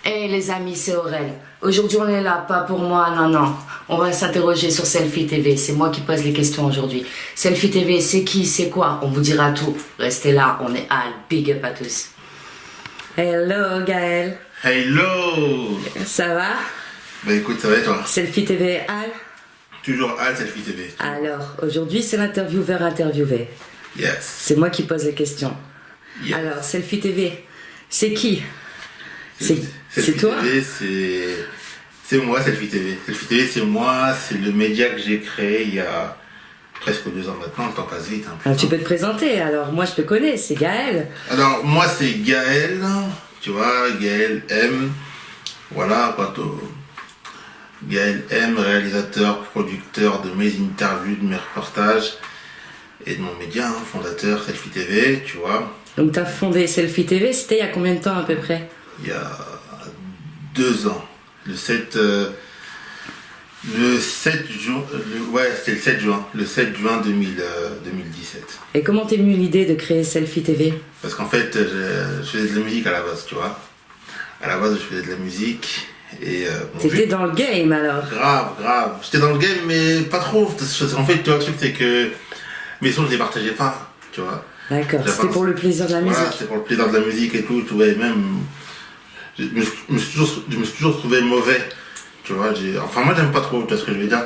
Hey les amis, c'est Aurel. Aujourd'hui on est là, pas pour moi, non. On va s'interroger sur Selfie TV, c'est moi qui pose les questions aujourd'hui. Selfie TV, c'est qui, c'est quoi? On vous dira tout. Restez là, on est Al, big up à tous. Hello Gaël. Hello. Ça va? Bah écoute, ça va et toi? Selfie TV, Al? Toujours Al, Selfie TV. Alors, aujourd'hui c'est l'intervieweur interviewé. Yes. C'est moi qui pose les questions. Yes. Alors, Selfie TV, c'est qui? Selfie toi? TV, c'est moi, Selfie TV. Selfie TV, c'est moi, c'est le média que j'ai créé il y a presque 2 ans maintenant, le temps passe vite. Hein, Alors, tu peux te présenter, alors moi je te connais, c'est Gaël. Alors, moi c'est Gaël, tu vois, Gaël M. Voilà, Gaël M, réalisateur, producteur de mes interviews, de mes reportages et de mon média, hein, fondateur Selfie TV, tu vois. Donc tu as fondé Selfie TV, c'était il y a combien de temps à peu près? Il y a 2 ans, le 7 juin, c'était le 7 juin, 2017. Et comment t'es venue l'idée de créer Selfie TV? Parce qu'en fait, je faisais de la musique à la base, tu vois. À la base, je faisais de la musique et... T'étais dans le game alors? Grave. J'étais dans le game, mais pas trop. En fait, tu vois, le truc, c'est que mes sons, je les partageais pas, tu vois. D'accord, c'était pour le plaisir de la musique. Voilà, c'était pour le plaisir de la musique et tout, tu vois, et même... Je me suis toujours trouvé mauvais, tu vois. Enfin, moi, j'aime pas trop, tu vois ce que je veux dire.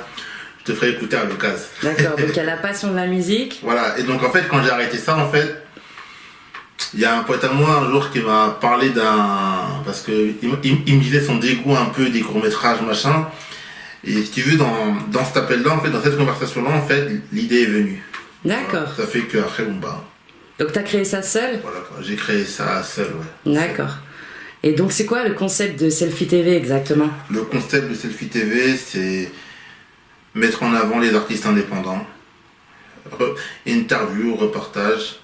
Je te ferai écouter à l'occasion. D'accord, donc il y a la passion de la musique. Voilà, et donc en fait, quand j'ai arrêté ça, en fait, il y a un pote à moi un jour qui m'a parlé parce qu'il me disait son dégoût un peu des courts-métrages, machin. Et si tu veux, dans cet appel-là, en fait, dans cette conversation-là, en fait, l'idée est venue. D'accord. Voilà, ça fait qu'après, bon bah... Donc t'as créé ça seul? Voilà, quoi, j'ai créé ça seul, ouais. D'accord. Et donc c'est quoi le concept de Selfie TV exactement? Le concept de Selfie TV, c'est mettre en avant les artistes indépendants. Interview, reportage,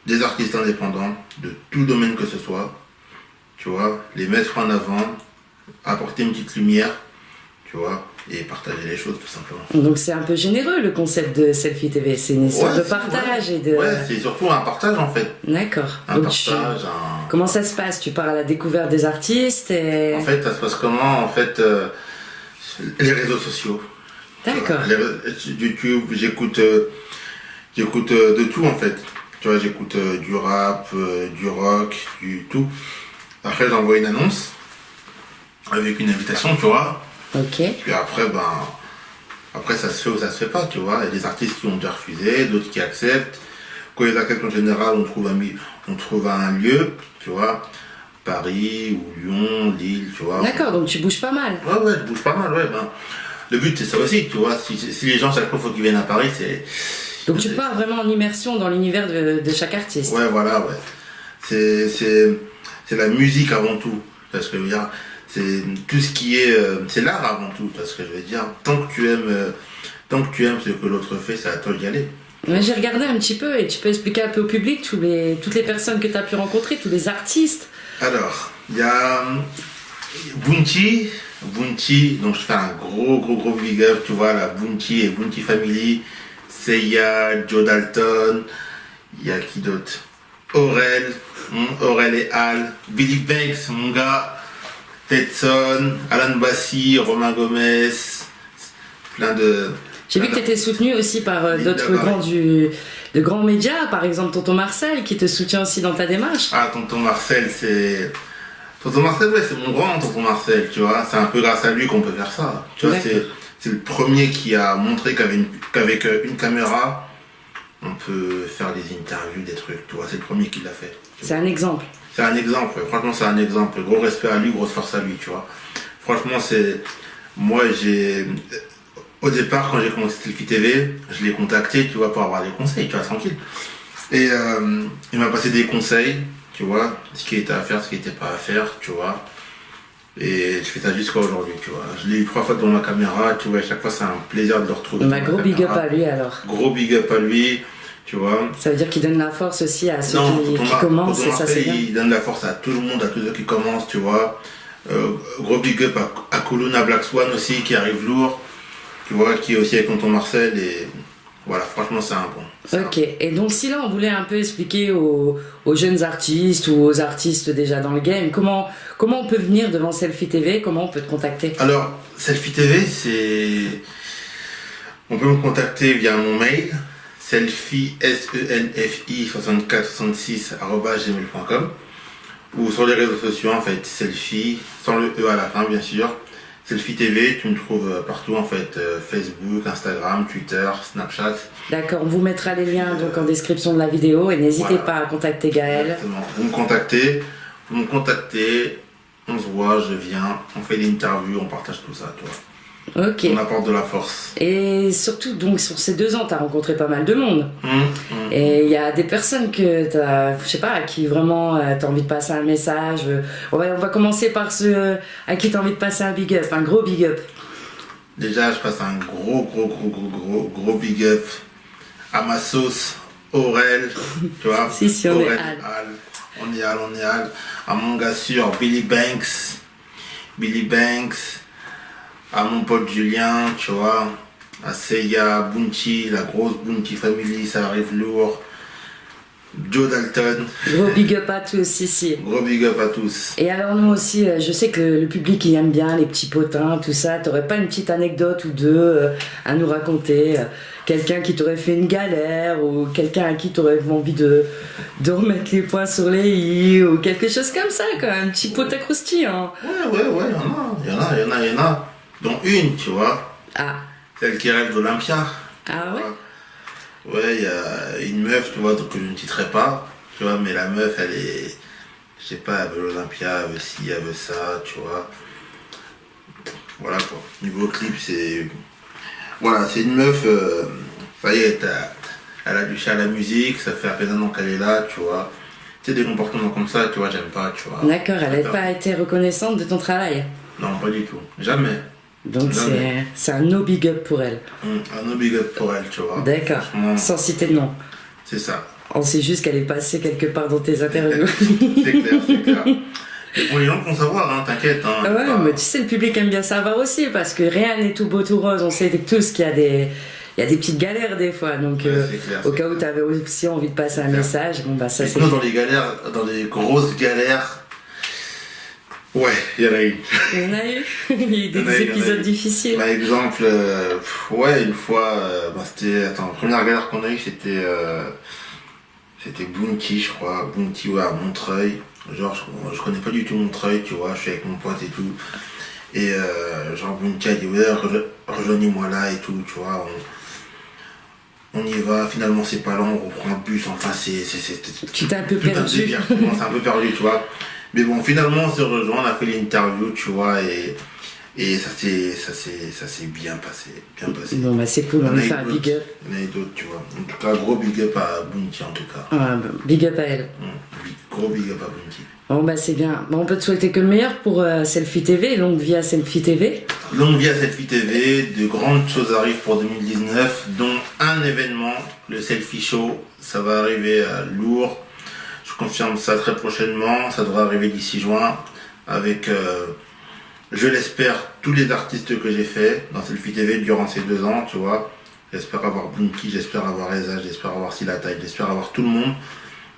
des artistes indépendants, de tout domaine que ce soit. Tu vois, les mettre en avant, apporter une petite lumière, tu vois, et partager les choses tout simplement. Donc c'est un peu généreux le concept de Selfie TV, c'est une histoire de partage et de... Ouais, c'est surtout un partage en fait. D'accord. Un Donc partage, Comment ça se passe? Tu pars à la découverte des artistes et... En fait, ça se passe comment? En fait, les réseaux sociaux. D'accord. YouTube, j'écoute de tout en fait. Tu vois, j'écoute du rap, du rock, du tout. Après, j'envoie une annonce avec une invitation, tu vois. Ok. Puis après ça se fait ou ça se fait pas, tu vois. Il y a des artistes qui ont déjà refusé, d'autres qui acceptent. Quand ils acceptent en général, on trouve un lieu, tu vois. Paris ou Lyon, Lille, tu vois. D'accord, donc tu bouges pas mal. Ouais, je bouge pas mal, ouais. Le but c'est ça aussi, tu vois. Si les gens chaque fois faut qu'ils viennent à Paris, c'est... Donc tu pars vraiment en immersion dans l'univers de chaque artiste. Ouais, voilà, ouais. C'est la musique avant tout, tu vois ce que je veux dire. C'est tout ce qui est... c'est l'art avant tout, tu vois ce que je veux dire. Tant que tu aimes ce que l'autre fait, c'est à toi d'y aller. Mais j'ai regardé un petit peu et tu peux expliquer un peu au public toutes les personnes que tu as pu rencontrer, tous les artistes. Alors, il y a Bounty, donc je fais un gros big up, tu vois, la Bounty et Bounty Family, Seiya, Joe Dalton, il y a qui d'autre? Aurel et Al, Billy Banks, mon gars, Tedson, Alan Bassi, Romain Gomez, plein de... J'ai vu que tu étais soutenu aussi par d'autres grands médias, par exemple Tonton Marcel, qui te soutient aussi dans ta démarche. Ah, Tonton Marcel, ouais, c'est mon grand Tonton Marcel, tu vois. C'est un peu grâce à lui qu'on peut faire ça. Tu vois, c'est le premier qui a montré qu'avec une caméra, on peut faire des interviews, des trucs, tu vois. C'est le premier qui l'a fait. C'est un exemple. C'est un exemple, ouais. Franchement, c'est un exemple. Gros respect à lui, grosse force à lui, tu vois. Franchement, moi, au départ, quand j'ai commencé Selfie TV, je l'ai contacté, tu vois, pour avoir des conseils, tu vois, tranquille. Et il m'a passé des conseils, tu vois, ce qui était à faire, ce qui n'était pas à faire, tu vois. Et je fais ça jusqu'à aujourd'hui, tu vois. Je l'ai eu 3 fois devant ma caméra, tu vois, à chaque fois c'est un plaisir de le retrouver. Gros big up à lui alors. Gros big up à lui, tu vois. Ça veut dire qu'il donne la force aussi à ceux qui commencent, et ça c'est bien. Il donne la force à tout le monde, à tous ceux qui commencent, tu vois. Gros big up à Kuluna Black Swan aussi, qui arrive lourd, tu vois, qui est aussi avec Tonton Marcel et... Voilà, franchement, c'est un bon. C'est Ok, et donc si là on voulait un peu expliquer aux jeunes artistes ou aux artistes déjà dans le game, comment on peut venir devant Selfie TV, comment on peut te contacter? Alors, Selfie TV, c'est... On peut me contacter via mon mail, selfie, SELFI 6466@gmail.com, ou sur les réseaux sociaux, en fait, Selfie, sans le E à la fin, bien sûr. Selfie TV, tu me trouves partout, en fait, Facebook, Instagram, Twitter, Snapchat. D'accord, on vous mettra les liens donc en description de la vidéo et n'hésitez Voilà. pas à contacter Gaël. Exactement. Vous me contactez, on se voit, je viens, on fait des interviews, on partage tout ça, tu vois. Ok. On apporte de la force. Et surtout, donc sur ces 2 ans, tu as rencontré pas mal de monde. Et il y a des personnes que tu as, je sais pas, à qui vraiment tu as envie de passer un message. On va commencer par ceux à qui tu as envie de passer un big up, un gros big up. Déjà, je passe un gros big up à ma sauce Aurel, tu vois. Si, on est Al. On est Al. À mon gars sûr, Billy Banks. À mon pote Julien, tu vois. À Seiya, Bounty, la grosse Bounty Family, ça arrive lourd. Joe Dalton. Gros big up à tous ici. Gros big up à tous. Et alors nous aussi, je sais que le public il aime bien les petits potins, tout ça. T'aurais pas une petite anecdote ou deux à nous raconter? Quelqu'un qui t'aurait fait une galère ou quelqu'un à qui t'aurais envie de remettre les points sur les i ou quelque chose comme ça, quoi. Un petit potin croustillant. Ouais, il y en a. Dont une, tu vois. Ah. Celle qui rêve d'Olympia. Ah ouais? Ouais, il y a une meuf, tu vois, que je ne citerai pas, tu vois, mais la meuf, elle est, je sais pas, elle veut l'Olympia, elle veut ci, elle veut ça, tu vois. Voilà quoi. Niveau clip, c'est... Voilà, c'est une meuf, ça y est, elle a touché à la musique, ça fait à peine un an qu'elle est là, tu vois. Tu sais, des comportements comme ça, tu vois, j'aime pas, tu vois. D'accord, elle n'a pas été reconnaissante de ton travail? Non, pas du tout. Jamais. Donc c'est un no big up pour elle. Un no big up pour elle, tu vois. D'accord, sans citer de nom. C'est ça. On sait juste qu'elle est passée quelque part dans tes interviews. C'est clair. Et pour les gens qui vont savoir, hein, t'inquiète. Hein, ouais, pas... mais tu sais, le public aime bien savoir aussi, parce que rien n'est tout beau tout rose. On sait tous qu'il y a des petites galères des fois. Donc clair, au cas où tu avais aussi envie de passer un message, bon bah ça c'est... Nous, dans les galères, dans les grosses galères, ouais, il y en a eu. Il y en a eu. Il y a eu des épisodes difficiles. Par exemple, ouais, une fois, c'était... Attends, la première galère qu'on a eue, c'était Bounty, je crois. Bounty, ouais, à Montreuil. Genre, je connais pas du tout Montreuil, tu vois, je suis avec mon pote et tout. Et genre, Bounty a dit, ouais, rejoignez-moi là et tout, tu vois. On y va, finalement c'est pas long, on reprend le bus, enfin c'est... Tu t'es un peu perdu. C'est un peu perdu, tu vois. Mais bon, finalement on s'est rejoint, on a fait l'interview, tu vois, et ça s'est bien passé. Bon bah c'est cool, on lui fait un big up. Il y en a d'autres, tu vois. En tout cas, gros big up à Bounty en tout cas. Ah, big up à elle. Gros big up à Bounty. Bon bah c'est bien. Bon, on peut te souhaiter que le meilleur pour Selfie TV, longue vie à Selfie TV. Longue vie à Selfie TV, de grandes choses arrivent pour 2019, dont un événement, le Selfie Show, ça va arriver lourd. Je confirme ça très prochainement, ça devrait arriver d'ici juin, avec, je l'espère, tous les artistes que j'ai fait dans Selfie TV durant ces 2 ans, tu vois. J'espère avoir Bunky, j'espère avoir Eza, j'espère avoir Silataï, j'espère avoir tout le monde.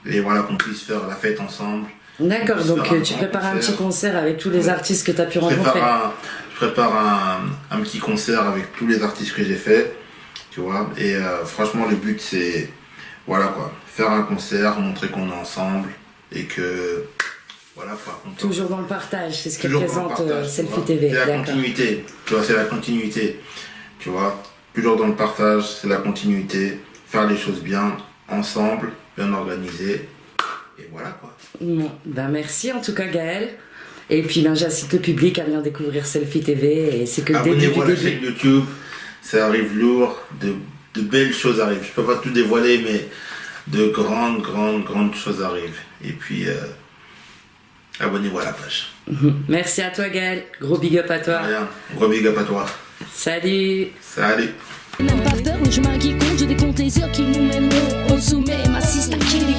Et voilà, qu'on puisse faire la fête ensemble. D'accord, donc tu prépares un petit concert avec tous les artistes que tu as pu rencontrer. Je prépare un petit concert avec tous les artistes que j'ai fait, tu vois. Et franchement, le but c'est, voilà quoi, faire un concert, montrer qu'on est ensemble et que, voilà quoi. Toujours dans le partage, c'est ce que présente Selfie TV. C'est la continuité, tu vois, c'est la continuité, tu vois. Toujours dans le partage, c'est la continuité, faire les choses bien, ensemble, bien organisé. Et voilà quoi. Bon, ben merci en tout cas Gaël. Et puis ben, j'incite le public à venir découvrir Selfie TV. Et c'est que le début du début. Abonnez-vous à la chaîne YouTube, ça arrive lourd, de belles choses arrivent. Je peux pas tout dévoiler, mais de grandes choses arrivent. Et puis abonnez-vous à la page. Merci à toi Gaël, gros big up à toi. Rien, gros big up à toi. Salut. Même pas peur, je m'inquiète, je décompte les heures qui nous mèneront au sommet. Ma sister qui les